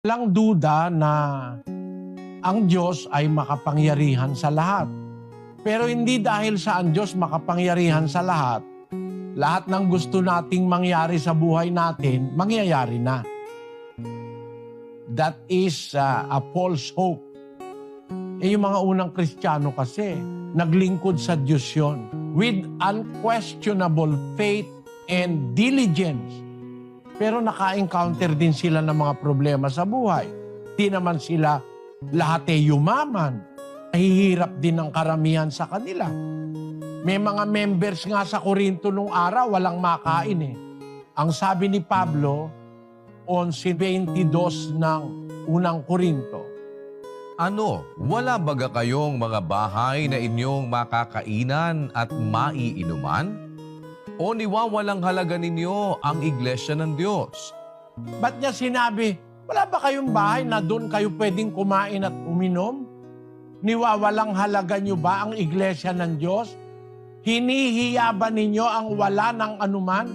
Walang duda na ang Diyos ay makapangyarihan sa lahat. Pero hindi dahil sa ang Diyos makapangyarihan sa lahat ng gusto nating mangyari sa buhay natin, mangyayari na. That is a false hope. Yung mga unang Kristiyano kasi, naglingkod sa Diyos yun with unquestionable faith and diligence. Pero naka-encounter din sila ng mga problema sa buhay. Di naman sila lahat yumaman. Nahihirap din ang karamihan sa kanila. May mga members nga sa Korinto nung araw, walang makain eh. Ang sabi ni Pablo, 11:22 ng unang Korinto, Ano, wala baga kayong mga bahay na inyong makakainan at maiinuman? O niwawalang halaga ninyo ang iglesia ng Diyos? ba't niya sinabi, wala ba kayong bahay na doon kayo pwedeng kumain at uminom? Niwawalang halaga niyo ba ang iglesia ng Diyos? Hinihiya ba ninyo ang wala ng anuman?